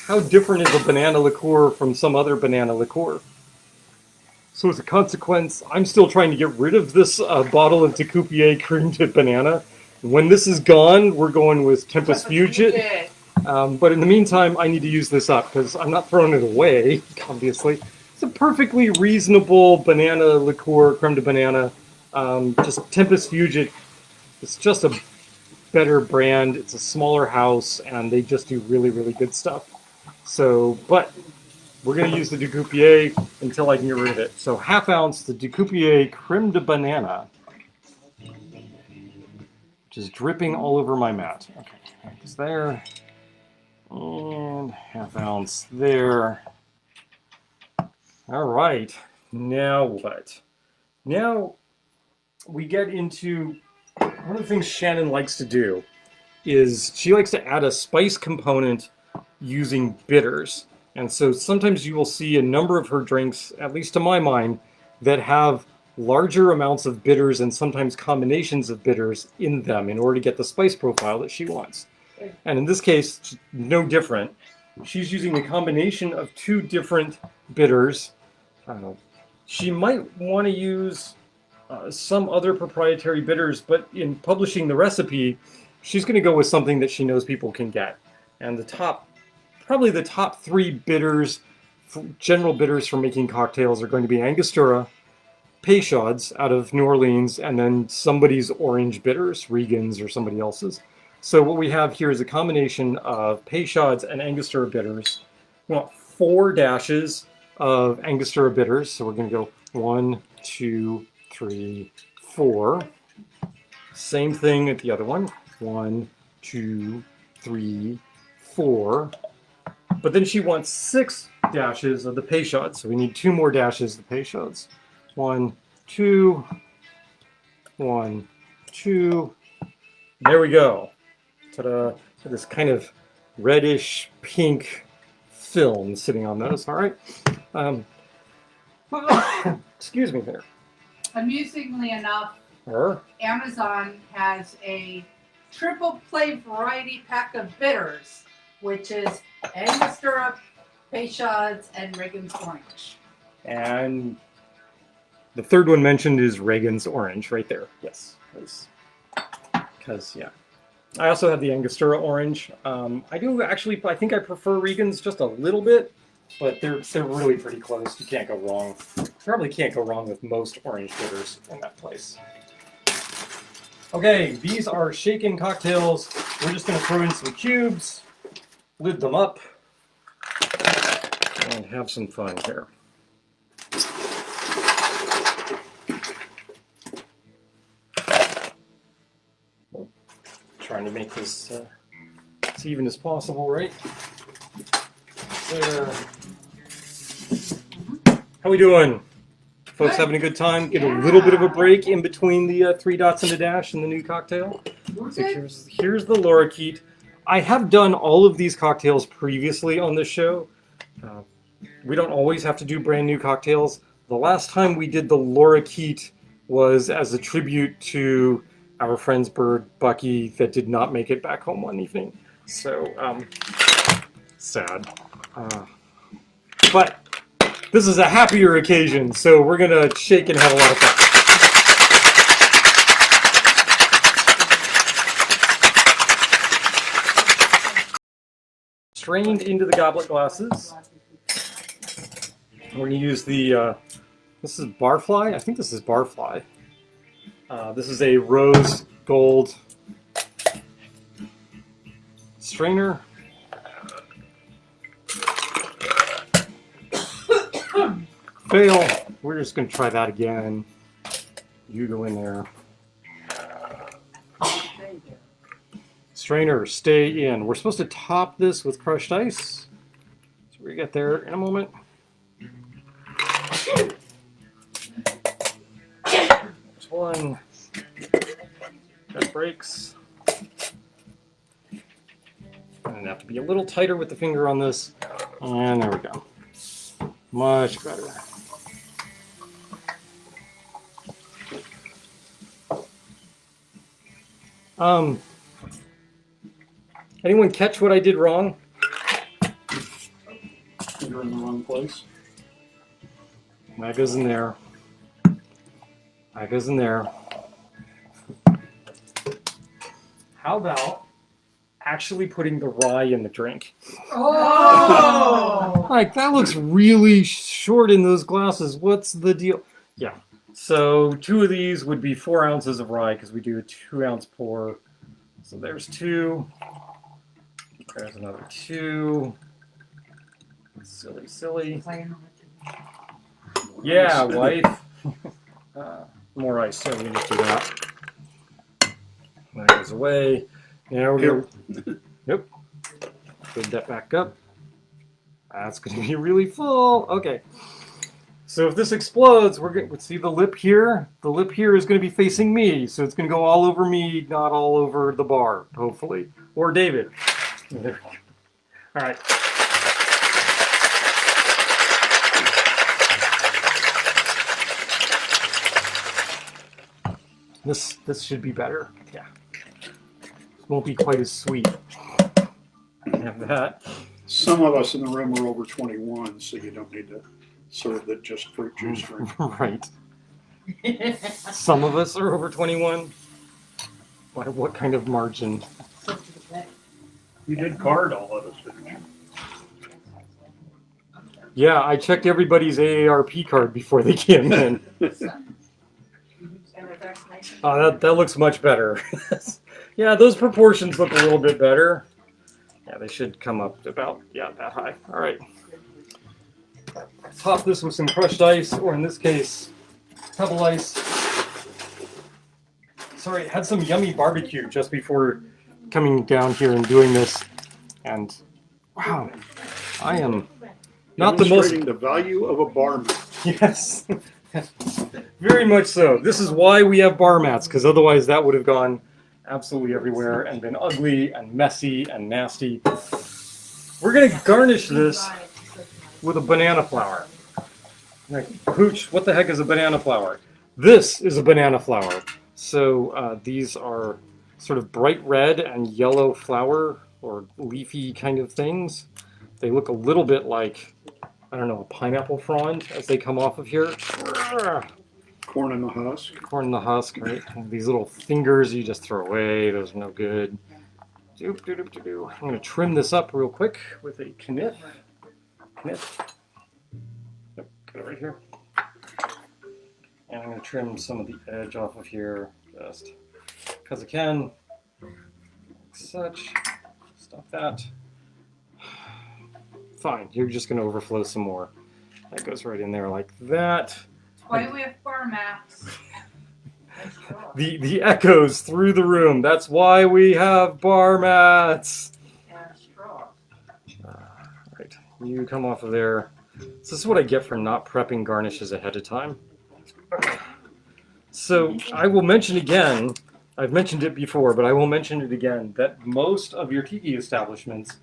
how different is a banana liqueur from some other banana liqueur. So as a consequence, I'm still trying to get rid of this bottle of Tiki cream dip banana. When this is gone, we're going with Tempest Fugit. But in the meantime, I need to use this up because I'm not throwing it away, obviously. It's a perfectly reasonable banana liqueur, creme de banana. Just Tempest Fugit. It's just a better brand. It's a smaller house, and they just do really, really good stuff. So, but we're going to use the Ducoupier until I can get rid of it. So, 1/2 ounce, the Ducoupier creme de banana, which is dripping all over my mat. Okay, that's there. And 1/2 ounce there. All right. Now what? Now we get into one of the things Shannon likes to do is she likes to add a spice component using bitters. And so sometimes you will see a number of her drinks, at least to my mind, that have larger amounts of bitters and sometimes combinations of bitters in them in order to get the spice profile that she wants. And in this case, no different. She's using a combination of 2 different bitters. She might want to use some other proprietary bitters, but in publishing the recipe, she's going to go with something that she knows people can get. And probably the top 3 bitters, general bitters for making cocktails, are going to be Angostura, Peychaud's out of New Orleans, and then somebody's orange bitters, Regan's or somebody else's. So what we have here is a combination of Peychaud's and Angostura bitters. We want 4 dashes of Angostura bitters. So we're going to go 1, 2, 3, 4. Same thing at the other one. 1, 2, 3, 4. But then she wants 6 dashes of the Peychaud's. So we need 2 more dashes of the Peychaud's. 1, 2, 1, 2. There we go. Ta-da! So this kind of reddish pink film sitting on those. All right. Excuse me there. Amusingly enough, Or Amazon has a triple play variety pack of bitters, which is Angostura, Peychaud's, and Regan's Orange. and the third one mentioned is Regan's Orange right there. Yes, because yeah. I also have the Angostura Orange. I do actually. I think I prefer Regan's just a little bit, but they're really pretty close. You can't go wrong. Probably can't go wrong with most orange bitters in that place. Okay, these are shaken cocktails. We're just going to throw in some cubes, lid them up, and have some fun here. Trying to make this as even as possible, right? There. How we doing? Folks having a good time? Get a little bit of a break in between the 3 dots and a dash and the new cocktail. So here's the Lorikeet. I have done all of these cocktails previously on this show. We don't always have to do brand new cocktails. The last time we did the Lorikeet was as a tribute to our friend's bird, Bucky, that did not make it back home one evening. So, sad. But this is a happier occasion, so we're going to shake and have a lot of fun. Strained into the goblet glasses. We're going to use the, this is Barfly? I think this is Barfly. This is a rose gold strainer. Fail. We're just going to try that again. You go in there. Strainer, stay in. We're supposed to top this with crushed ice. So we get there in a moment. There's one. That breaks. I'm going to have to be a little tighter with the finger on this. And there we go. Much better. Anyone catch what I did wrong? You're in the wrong place. That goes in there. That goes in there. How about actually putting the rye in the drink? Oh! Like, that looks really short in those glasses. What's the deal? Yeah. So 2 of these would be 4 ounces of rye because we do a 2-ounce pour. So there's 2. There's another 2. Silly, silly. Yeah, wife. More ice, so we just do that. That goes away. Now we're going. Yep. Put that back up. That's going to be really full. Okay. So if this explodes, we're going to see the lip here. The lip here is going to be facing me, so it's going to go all over me, not all over the bar, hopefully, or David. There we go. All right. This should be better. Yeah. This won't be quite as sweet. Have that. Some of us in the room are over 21, so you don't need to serve the just fruit juice drink. Right. Some of us are over 21. By what kind of margin? You did card all of us, didn't you? Yeah, I checked everybody's AARP card before they came in. Oh, that looks much better. Yeah, those proportions look a little bit better. Yeah, they should come up about, yeah, that high. All right. Top this with some crushed ice, or in this case, pebble ice. Sorry, had some yummy barbecue just before coming down here and doing this. And wow, I am not the most... Demonstrating the value of a bar mat. Yes, very much so. This is why we have bar mats, because otherwise that would have gone absolutely everywhere and been ugly and messy and nasty. We're going to garnish this with a banana flower. Like, Hooch, what the heck is a banana flower? This is a banana flower. So these are sort of bright red and yellow flower or leafy kind of things. They look a little bit like, I don't know, a pineapple frond as they come off of here. Corn in the husk. Corn in the husk, right? And these little fingers you just throw away. Those are no good. I'm going to trim this up real quick with a kniff. Yep, got it right here. And I'm going to trim some of the edge off of here just because I can. Like such. Stop that. Fine, you're just going to overflow some more. That goes right in there like that. That's why we have bar mats. The echoes through the room. That's why we have bar mats. And straws. Right, you come off of there. So this is what I get for not prepping garnishes ahead of time. So I will mention again, I've mentioned it before, but I will mention it again, that most of your tiki establishments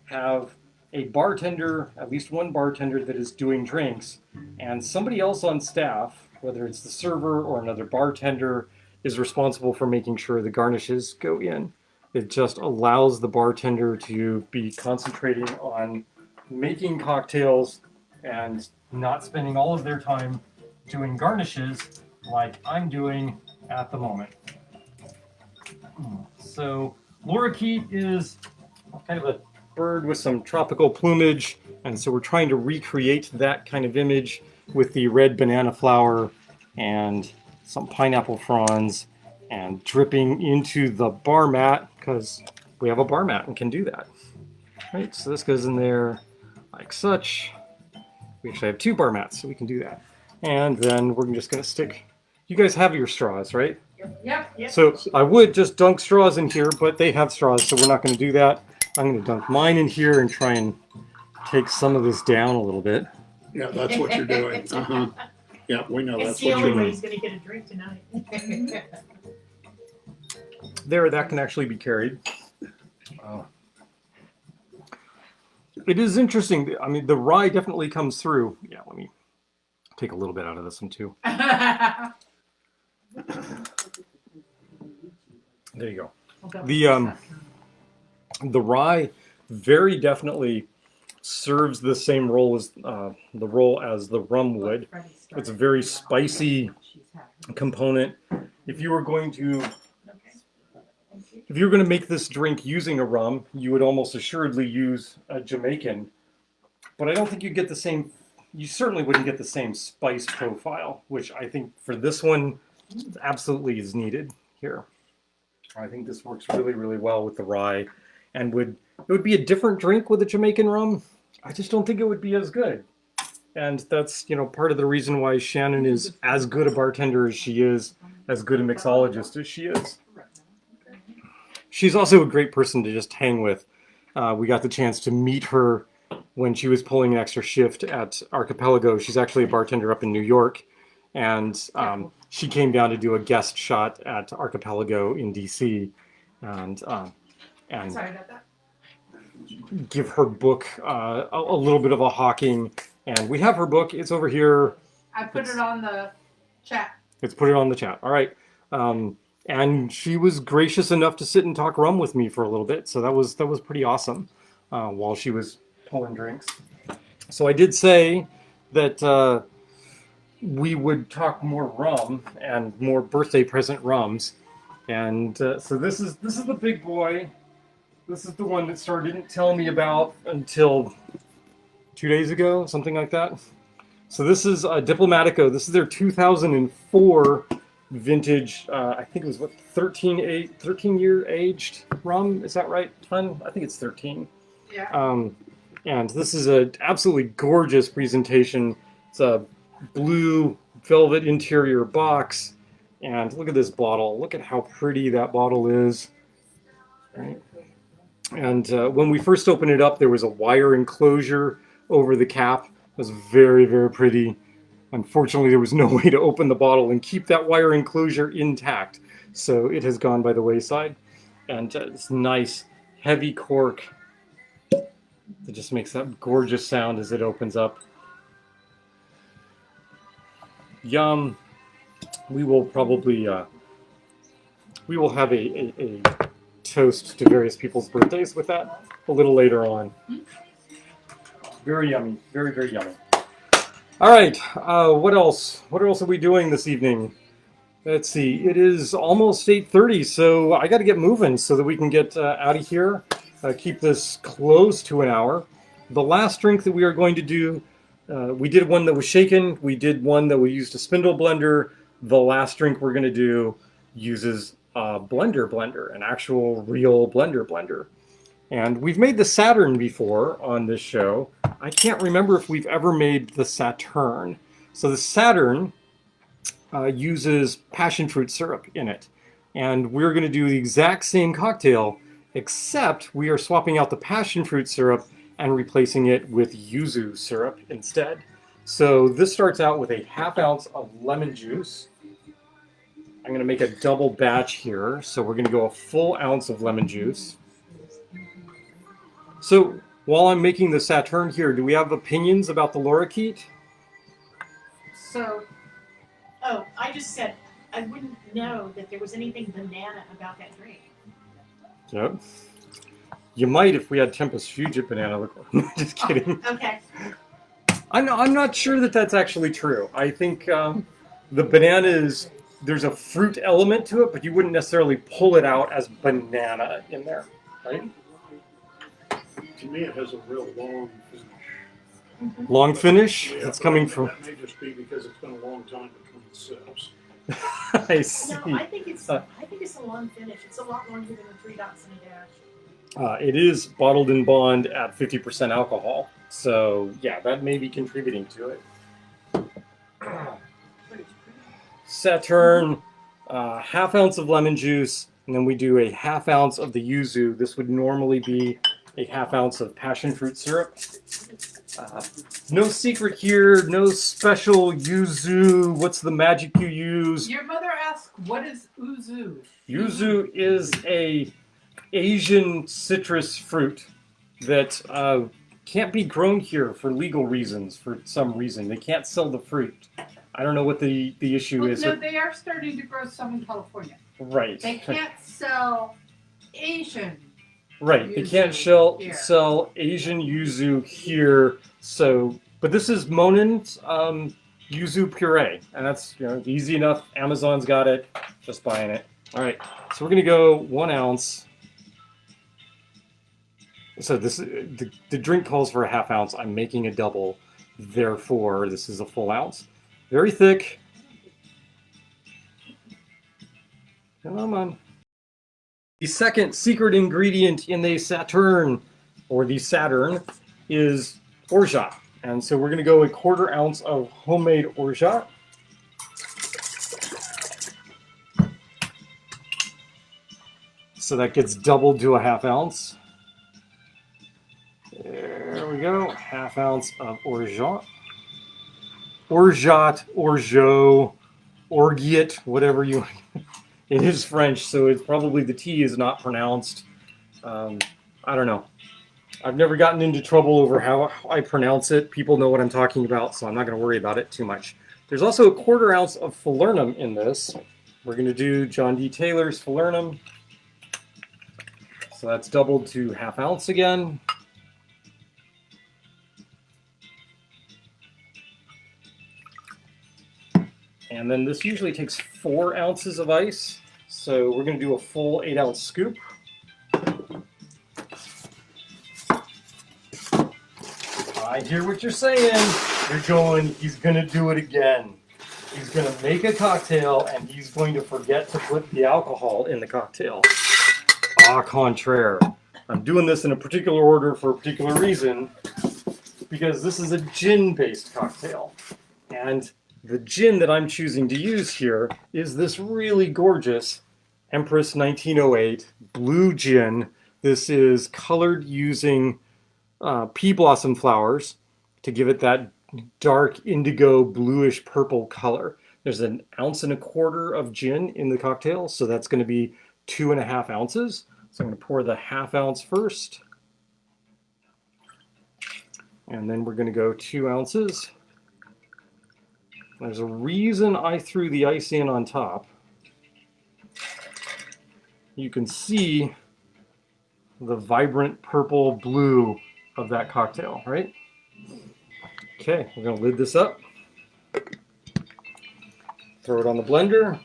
have a bartender, at least one bartender that is doing drinks, and somebody else on staff, whether it's the server or another bartender, is responsible for making sure the garnishes go in. It just allows the bartender to be concentrating on making cocktails and not spending all of their time doing garnishes like I'm doing at the moment. So Lorikeet is kind of a bird with some tropical plumage, and so we're trying to recreate that kind of image with the red banana flower and some pineapple fronds and dripping into the bar mat because we have a bar mat and can do that. Right, so this goes in there like such. We actually have two bar mats, so we can do that. And then we're just going to stick. You guys have your straws, right? Yep. So I would just dunk straws in here, but they have straws, so we're not going to do that. I'm going to dunk mine in here and try and take some of this down a little bit. Yeah, that's what you're doing. Yeah, we know It's that's the what only you're way doing. he's going to get a drink tonight. There, that can actually be carried. It is interesting. I mean, the rye definitely comes through. Yeah, let me take a little bit out of this one too. There you go. The rye very definitely serves the same role as the rum would. It's a very spicy component. If you were going to make this drink using a rum, you would almost assuredly use a Jamaican. But I don't think you'd get the same. You certainly wouldn't get the same spice profile, which I think for this one absolutely is needed here. I think this works really, really well with the rye, and it would be a different drink with a Jamaican rum. I just don't think it would be as good. And that's, part of the reason why Shannon is as good a bartender as she is, as good a mixologist as she is. She's also a great person to just hang with. We got the chance to meet her when she was pulling an extra shift at Archipelago. She's actually a bartender up in New York. And she came down to do a guest shot at Archipelago in DC. And Sorry about that. give her book a little bit of a hawking. And we have her book. It's over here. I put it on the chat. Let's put it on the chat. All right. And she was gracious enough to sit and talk rum with me for a little bit. So that was pretty awesome while she was pulling drinks. So I did say that we would talk more rum and more birthday present rums. And so this is the big boy. This is the one that Star didn't tell me about until 2 days ago, something like that. So this is Diplomatico. This is their 2004 vintage, I think it was what, 13-year aged rum. Is that right, Hun? I think it's 13. Yeah. And this is an absolutely gorgeous presentation. It's a blue velvet interior box. And look at this bottle. Look at how pretty that bottle is. Right? And when we first opened it up, there was a wire enclosure over the cap. It was very, very pretty. Unfortunately, there was no way to open the bottle and keep that wire enclosure intact. So it has gone by the wayside. And this nice, heavy cork that just makes that gorgeous sound as it opens up. Yum. We will probably, we will have a toast to various people's birthdays with that a little later on. Very yummy. Very, very yummy. All right. What else? What else are we doing this evening? Let's see. It is almost 8:30, so I got to get moving so that we can get out of here. Keep this close to an hour. The last drink that we are going to do, we did one that was shaken. We did one that we used a spindle blender. The last drink we're going to do uses a blender, an actual real blender. And we've made the Saturne before on this show. I can't remember if we've ever made the Saturne. So the Saturne uses passion fruit syrup in it. And we're going to do the exact same cocktail, except we are swapping out the passion fruit syrup and replacing it with yuzu syrup instead. So this starts out with a ½ ounce of lemon juice. I'm going to make a double batch here. So we're going to go a full ounce of lemon juice. So while I'm making the Saturne here, do we have opinions about the Lorikeet? So, Oh, I just said I wouldn't know that there was anything banana about that drink. Yep. You might if we had Tempest Fugit banana. Just kidding. Okay. I'm not sure that that's actually true. I think the banana is, there's a fruit element to it, but you wouldn't necessarily pull it out as banana in there, right? To me, it has a real long finish. Long finish? Yeah, That's coming but from... That may just be because it's been a long time between sips. I see. No, I think it's a long finish. It's a lot longer than a 3 dots and a dash. It is bottled in bond at 50% alcohol. So, yeah, that may be contributing to it. Saturne, ½ ounce of lemon juice, and then we do a ½ ounce of the yuzu. This would normally be a ½ ounce of passion fruit syrup. No secret here, no special yuzu. What's the magic you use? your mother asked, what is uzu? Yuzu is a Asian citrus fruit that can't be grown here for legal reasons. For some reason, they can't sell the fruit. I don't know what the issue Well, is. no, they are starting to grow some in California. Right. They can't sell Asian. Right. They yuzu can't here. sell Asian yuzu here. So, but this is Monen's yuzu puree, and that's easy enough. Amazon's got it. Just buying it. All right. So we're gonna go 1 ounce. So this the drink calls for a ½ ounce. I'm making a double, therefore this is a full ounce. Very thick. Come on. The second secret ingredient in the Saturne, or the Saturne, is orgeat. And so we're going to go 1/4 ounce of homemade orgeat. So that gets doubled to a ½ ounce. There we go, ½ ounce of orgeat. Orgeat, orgeat, orgeat, whatever you... It is French, so it's probably the T is not pronounced. I don't know. I've never gotten into trouble over how I pronounce it. People know what I'm talking about, so I'm not going to worry about it too much. There's also 1/4 ounce of falernum in this. We're going to do John D. Taylor's falernum. So that's doubled to ½ ounce again. And then this usually takes 4 ounces of ice. So we're going to do a full 8 ounce scoop. I hear what you're saying. You're going, he's going to do it again. He's going to make a cocktail and he's going to forget to put the alcohol in the cocktail. Au contraire. I'm doing this in a particular order for a particular reason because this is a gin-based cocktail. And the gin that I'm choosing to use here is this really gorgeous Empress 1908 blue gin. This is colored using pea blossom flowers to give it that dark indigo bluish purple color. There's 1.25 ounces of gin in the cocktail, so that's going to be 2.5 ounces. So I'm going to pour the 1/2 ounce first, and then we're going to go 2 ounces. There's a reason I threw the ice in on top. You can see the vibrant purple blue of that cocktail, right? Okay, we're going to lid this up. Throw it on the blender.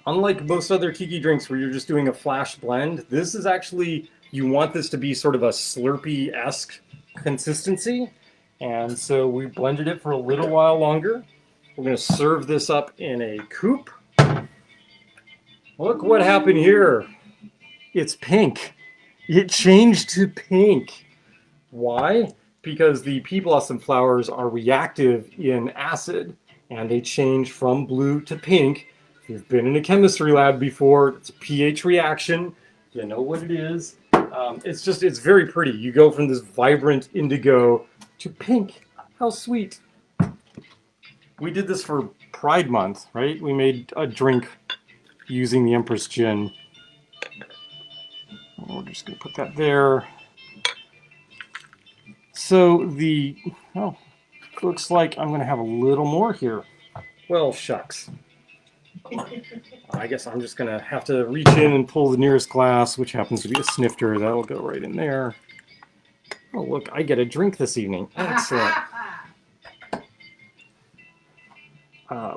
Unlike most other tiki drinks where you're just doing a flash blend, this is actually, you want this to be sort of a Slurpee-esque consistency. And so we blended it for a little while longer. We're going to serve this up in a coupe. Look what happened here. It's pink. It changed to pink. Why? Because the pea blossom flowers are reactive in acid and they change from blue to pink. If you've been in a chemistry lab before, it's a pH reaction. You know what it is. It's very pretty. You go from this vibrant indigo to pink. How sweet. We did this for Pride Month, right? We made a drink using the Empress Gin. We're just going to put that there. So looks like I'm going to have a little more here. Well, shucks. I guess I'm just going to have to reach in and pull the nearest glass, which happens to be a snifter. That'll go right in there. Oh, look, I get a drink this evening. Excellent.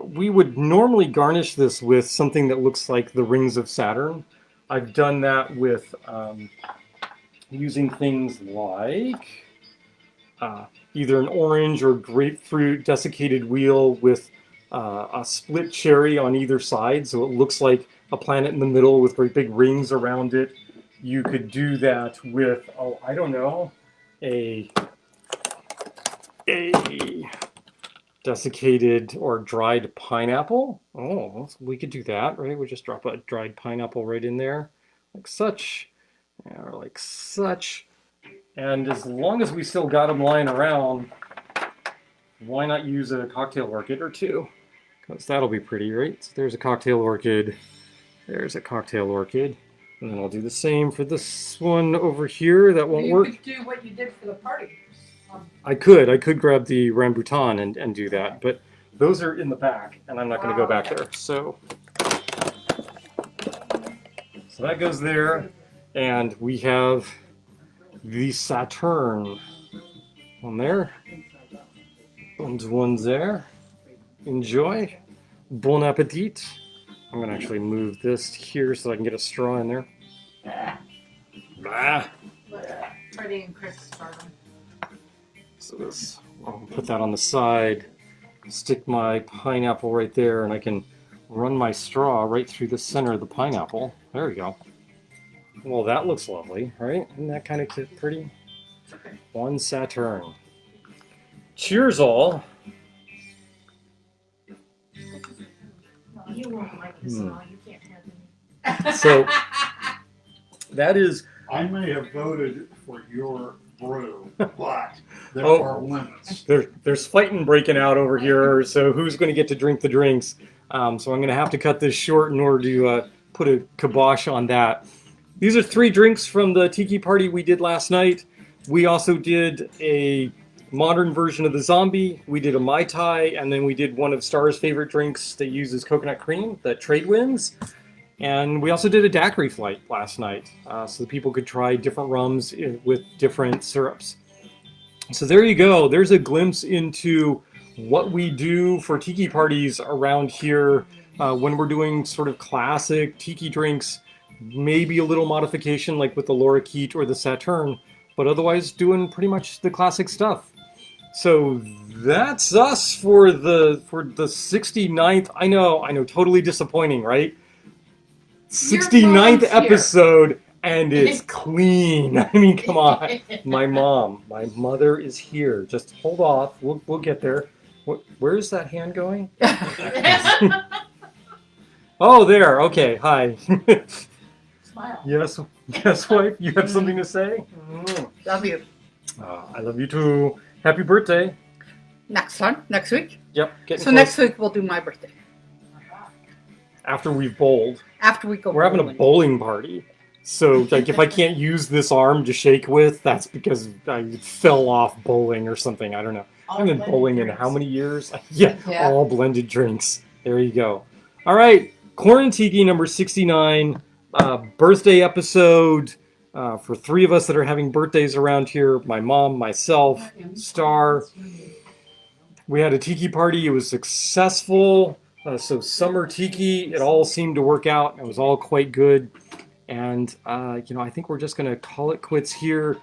We would normally garnish this with something that looks like the rings of Saturn. I've done that with using things like either an orange or grapefruit desiccated wheel with a split cherry on either side, so it looks like a planet in the middle with very big rings around it. You could do that with, oh, I don't know, a desiccated or dried pineapple. Oh, we could do that, right? We just drop a dried pineapple right in there, like such, or like such. And as long as we still got them lying around, why not use a cocktail orchid or two? Because that'll be pretty, right? So there's a cocktail orchid. There's a cocktail orchid. And then I'll do the same for this one over here. That won't work. You could do what you did for the party. I could grab the rambutan and do that, but those are in the back, and I'm not going to go back there. So that goes there, and we have the Saturne. One there, and one there. Enjoy. Bon appetit. I'm going to actually move this here so I can get a straw in there. Bah. Freddie and Chris started. So this, I'll put that on the side, stick my pineapple right there, and I can run my straw right through the center of the pineapple. There we go. Well, that looks lovely, right? Isn't that kind of pretty? One Saturne. Cheers, all. You won't like this at all. You can't have any. So that is. I may have voted for your brew, but there Oh. are limits. There's fighting breaking out over here, so who's going to get to drink the drinks? So I'm going to have to cut this short in order to put a kibosh on that. These are 3 drinks from the Tiki Party we did last night. We also did a modern version of the zombie. We did a Mai Tai, and then we did one of Star's favorite drinks that uses coconut cream, the Trade Winds. And we also did a daiquiri flight last night, so that people could try different rums with different syrups. So there you go. There's a glimpse into what we do for tiki parties around here when we're doing sort of classic tiki drinks, maybe a little modification like with the Lorikeet or the Saturne, but otherwise doing pretty much the classic stuff. So that's us for the 69th. I know, totally disappointing, right? 69th mom's here. episode, and it's clean. I mean, come on. My mother is here. Just hold off. We'll get there. Where's that hand going? Oh, there. Okay. Hi. Smile. Yes, wife. You have something to say? Love you. I love you too. Happy birthday. Next week. Yep. Getting So close. next week we'll do my birthday. After we've bowled. After we go We're having a bowling party. So, like, if I can't use this arm to shake with, that's because I fell off bowling or something. I don't know. I haven't been bowling in how many years? Yeah, all blended drinks. There you go. All right, Quarantiki number 69, birthday episode for 3 of us that are having birthdays around here. My mom, myself, Star. We had a tiki party. It was successful. So summer tiki, it all seemed to work out. It was all quite good. And, I think we're just going to call it quits here.